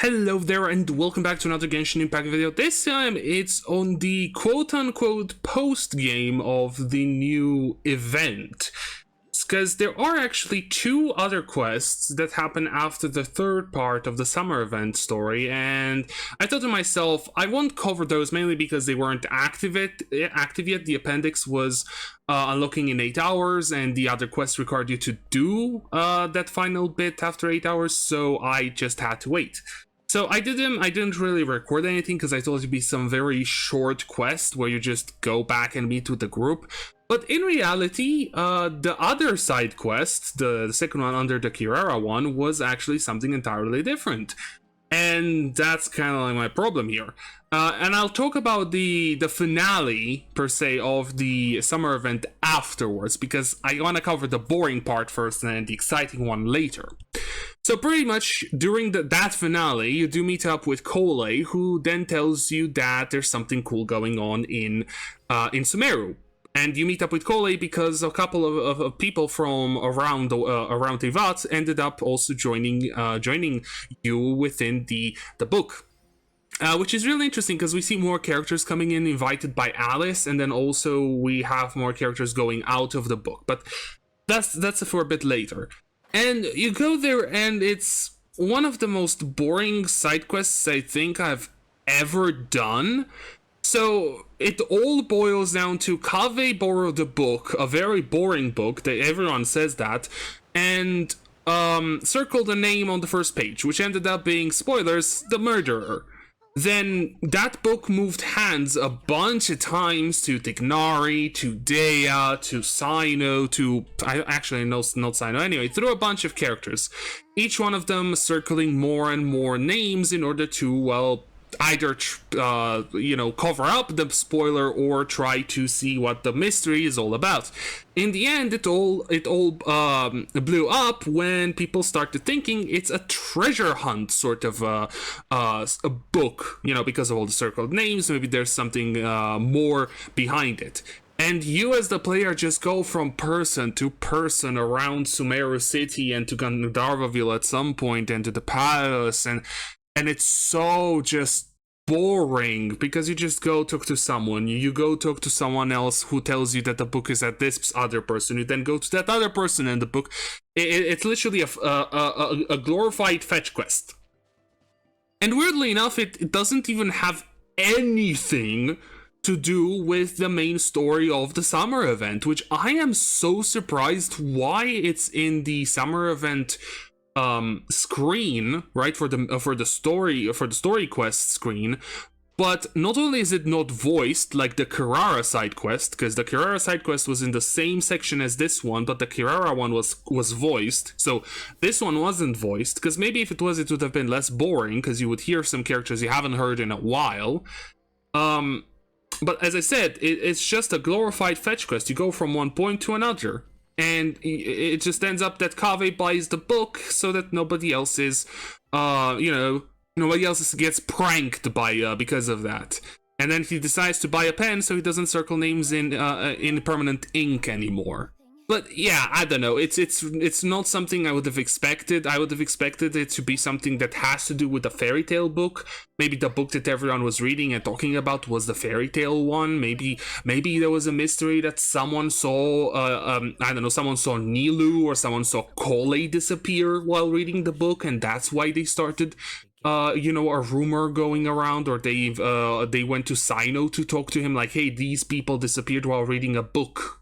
Hello there and welcome back to another Genshin Impact video. This time it's on the quote-unquote post-game of the new event. Because there are actually two other quests that happen after the third part of the summer event story, and I thought to myself, I won't cover those mainly because they weren't active yet. The appendix was unlocking in 8 hours, and the other quests required you to do that final bit after 8 hours, so I just had to wait. So I did them. I didn't really record anything because I thought it'd be some very short quest where you just go back and meet with the group. But in reality, the other side quest, the second one under the Kirara one, was actually something entirely different. And that's kind of like my problem here. And I'll talk about the finale, per se, of the summer event afterwards, because I want to cover the boring part first and then the exciting one later. So pretty much during that finale, you do meet up with Kole, who then tells you that there's something cool going on in Sumeru. And you meet up with Kole because a couple of people from around Tevat ended up also joining you within the book. Which is really interesting because we see more characters coming in invited by Alice, and then also we have more characters going out of the book. But that's for a bit later. And you go there and it's one of the most boring side quests I think I've ever done. So it all boils down to Kaveh borrowed a book, a very boring book, that everyone says that, and circled a name on the first page, which ended up being, spoilers, the murderer. Then that book moved hands a bunch of times to Tignari, to Dea, to Sino, to... not Sino. Anyway, through a bunch of characters. Each one of them circling more and more names in order to, well, either cover up the spoiler or try to see what the mystery is all about. In the end, it all blew up when people started thinking it's a treasure hunt sort of a book, because of all the circled names. Maybe there's something more behind it. And you as the player just go from person to person around Sumeru City and to Gandharvaville at some point and to the palace, and it's so just boring because you just go talk to someone, you go talk to someone else who tells you that the book is at this other person, you then go to that other person in the book. It's literally a glorified fetch quest. And weirdly enough, it doesn't even have anything to do with the main story of the summer event, which I am so surprised why it's in the summer event screen, right, for the story quest screen. But not only is it not voiced like the Kirara side quest, because the Kirara side quest was in the same section as this one, but the Kirara one was voiced, so this one wasn't voiced, because maybe if it was, it would have been less boring, because you would hear some characters you haven't heard in a while. But as I said, it's just a glorified fetch quest. You go from one point to another. And it just ends up that Kaveh buys the book so that nobody else is, nobody else gets pranked by because of that. And then he decides to buy a pen so he doesn't circle names in permanent ink anymore. But yeah, I don't know. It's not something I would have expected. I would have expected it to be something that has to do with the fairy tale book. Maybe the book that everyone was reading and talking about was the fairy tale one. Maybe there was a mystery that someone saw. I don't know. Someone saw Nilu or someone saw Kole disappear while reading the book, and that's why they started. A rumor going around, or they went to Sino to talk to him, like, hey, these people disappeared while reading a book.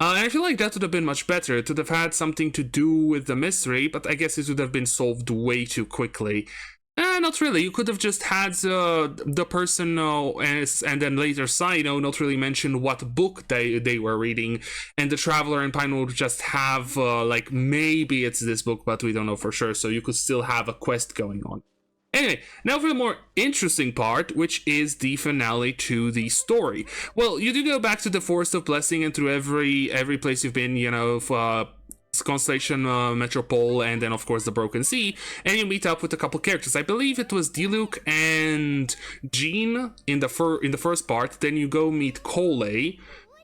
I feel like that would have been much better. It would have had something to do with the mystery, but I guess it would have been solved way too quickly. Not really. You could have just had the person and then later Sino not really mention what book they were reading, and the Traveler and Pine would just have, maybe it's this book, but we don't know for sure, so you could still have a quest going on. Anyway, now for the more interesting part, which is the finale to the story. Well, you do go back to the Forest of Blessing and through every place you've been, Constellation, Metropole, and then of course the Broken Sea, and you meet up with a couple characters. I believe it was Diluc and Jean in the first part. Then you go meet Kole.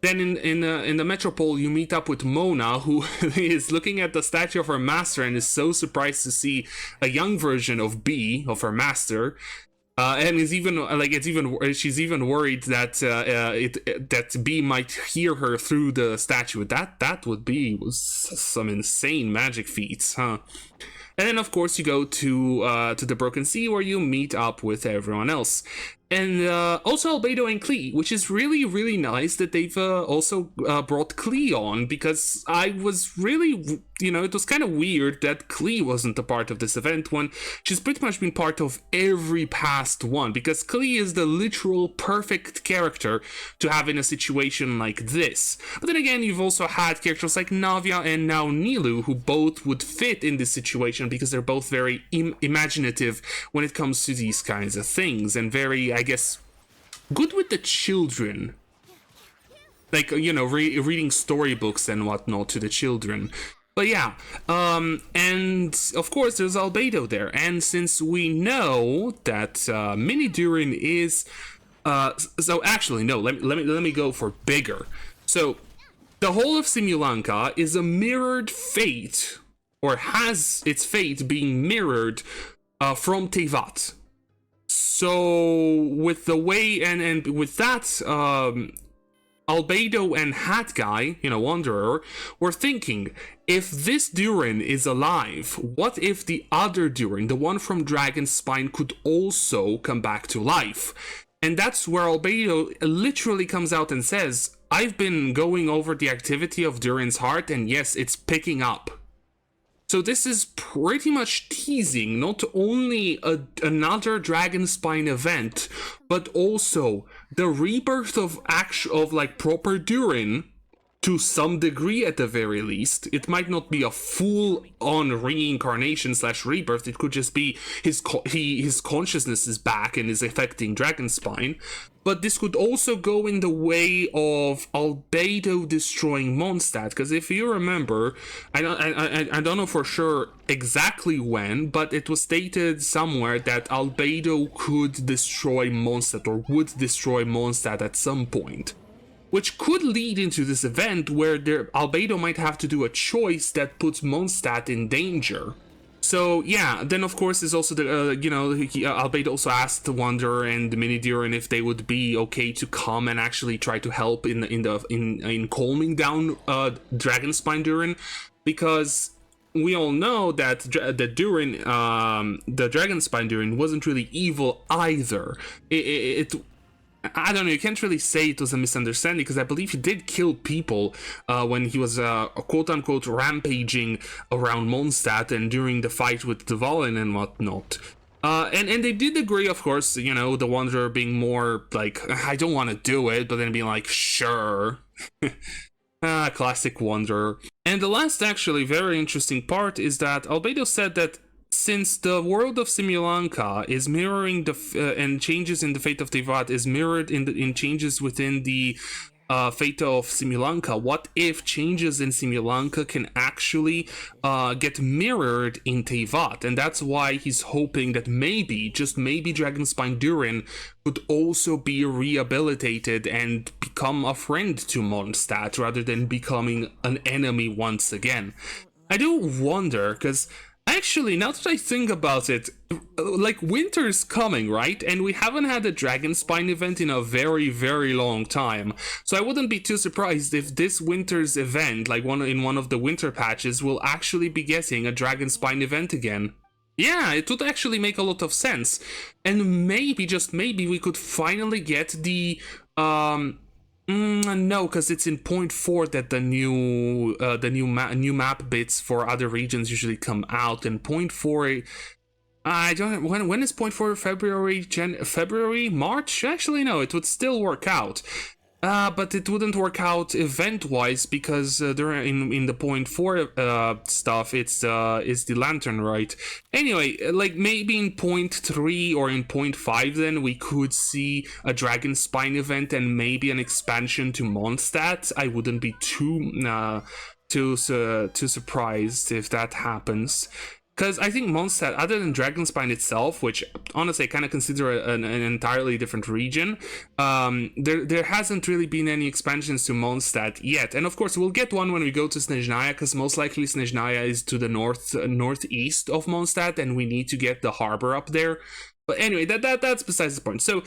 Then in the Metropole, you meet up with Mona, who is looking at the statue of her master and is so surprised to see a young version of B, of her master. And is even she's even worried that that B might hear her through the statue. That would be some insane magic feats, huh? And then of course you go to the Broken Sea, where you meet up with everyone else. And also Albedo and Klee, which is really, really nice that they've also brought Klee on, because I was really, it was kind of weird that Klee wasn't a part of this event when she's pretty much been part of every past one, because Klee is the literal perfect character to have in a situation like this. But then again, you've also had characters like Navia and now Nilu, who both would fit in this situation because they're both very imaginative when it comes to these kinds of things, and very, I guess, good with the children. Like, reading storybooks and whatnot to the children. But yeah, and of course there's Albedo there, and since we know that Mini Durin is, so actually no, let me go for bigger. So the whole of Simulanka is a mirrored fate, or has its fate being mirrored from Tevat. So with the way and with that, Albedo and Hat Guy, Wanderer, were thinking, if this Durin is alive, what if the other Durin, the one from Dragonspine, could also come back to life? And that's where Albedo literally comes out and says, I've been going over the activity of Durin's heart, and yes, it's picking up. So this is pretty much teasing not only another Dragonspine event, but also the rebirth of proper Durin, to some degree at the very least. It might not be a full-on reincarnation / rebirth. It could just be his consciousness is back and is affecting Dragonspine. But this could also go in the way of Albedo destroying Mondstadt, because if you remember, I don't know for sure exactly when, but it was stated somewhere that Albedo could destroy Mondstadt, or would destroy Mondstadt at some point, which could lead into this event where Albedo might have to do a choice that puts Mondstadt in danger. So yeah, then of course is also the Albedo also asked the Wanderer and the Mini Durin if they would be okay to come and actually try to help in calming down Dragonspine Durin, because we all know that the Dragonspine Durin wasn't really evil either. I don't know, you can't really say it was a misunderstanding, because I believe he did kill people when he was quote-unquote rampaging around Mondstadt and during the fight with Dvalin and whatnot. And they did agree, of course, the Wanderer being more like, I don't want to do it, but then being like, sure. Classic Wanderer. And the last actually very interesting part is that Albedo said that since the world of Simulanka is mirroring and changes in the fate of Tevat is mirrored in changes within the fate of Simulanka, what if changes in Simulanka can actually get mirrored in Tevat? And that's why he's hoping that maybe, just maybe, Dragonspine Durin could also be rehabilitated and become a friend to Mondstadt rather than becoming an enemy once again. I do wonder, because actually, now that I think about it, like, winter's coming, right? And we haven't had a Dragonspine event in a very, very long time. So I wouldn't be too surprised if this winter's event, like in one of the winter patches, will actually be getting a Dragonspine event again. Yeah, it would actually make a lot of sense. And maybe, just maybe, we could finally get the no, because it's in 0.4 that the new map bits for other regions usually come out, and 0.4, I don't know, when is 0.4? February, March? Actually, no, it would still work out. But it wouldn't work out event-wise, because during in the 0.4 stuff, it's the Lantern, right? Anyway, like, maybe in 0.3 or in 0.5 then we could see a Dragonspine event and maybe an expansion to Mondstadt. I wouldn't be too surprised if that happens. Because I think Mondstadt, other than Dragonspine itself, which honestly I kind of consider an entirely different region, there hasn't really been any expansions to Mondstadt yet. And of course, we'll get one when we go to Snezhnaya, because most likely Snezhnaya is to the northeast of Mondstadt, and we need to get the harbor up there. But anyway, that's besides the point. So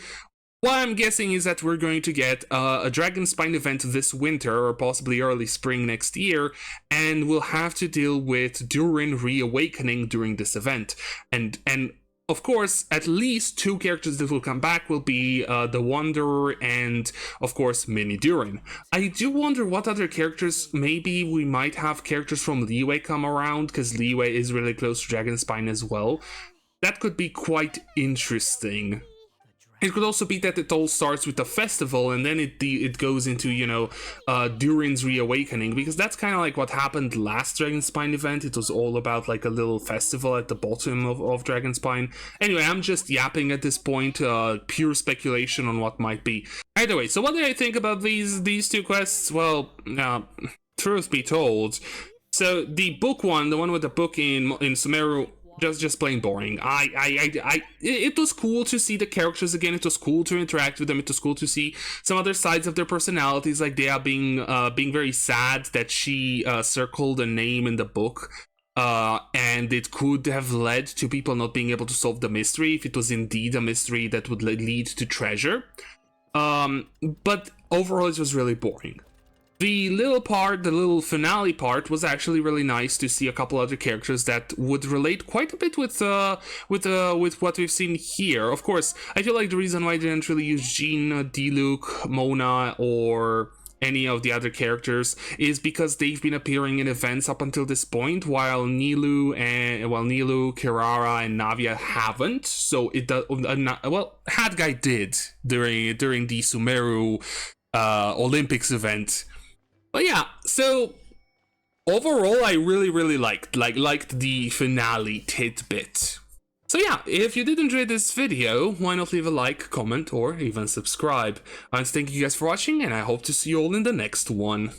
what I'm guessing is that we're going to get a Dragonspine event this winter, or possibly early spring next year, and we'll have to deal with Durin reawakening during this event. And of course, at least 2 characters that will come back will be the Wanderer and, of course, Mini Durin. I do wonder what other characters, maybe we might have characters from Liyue come around, because Liyue is really close to Dragonspine as well. That could be quite interesting. It could also be that it all starts with a festival and then it goes into, you know, Durin's reawakening, because that's kind of like what happened last Dragonspine event. It was all about like a little festival at the bottom of Dragonspine. Anyway, I'm just yapping at this point, pure speculation on what might be. Either way, so what do I think about these 2 quests? Well, truth be told, so the book one, the one with the book in Sumeru, just plain boring. It was cool to see the characters again. It was cool to interact with them. It was cool to see some other sides of their personalities, like Dea being very sad that she circled a name in the book, and it could have led to people not being able to solve the mystery if it was indeed a mystery that would lead to treasure. But overall, it was really boring. The little finale part was actually really nice to see a couple other characters that would relate quite a bit with what we've seen here. Of course, I feel like the reason why I didn't really use Jean, Diluc, Mona, or any of the other characters is because they've been appearing in events up until this point, while Nilou, Kirara, and Navia haven't. So it does. Well, Hadguy did during the Sumeru Olympics event. But yeah, so overall, I really liked the finale tidbit. So yeah, if you did enjoy this video, why not leave a like, comment, or even subscribe. And thank you guys for watching, and I hope to see you all in the next one.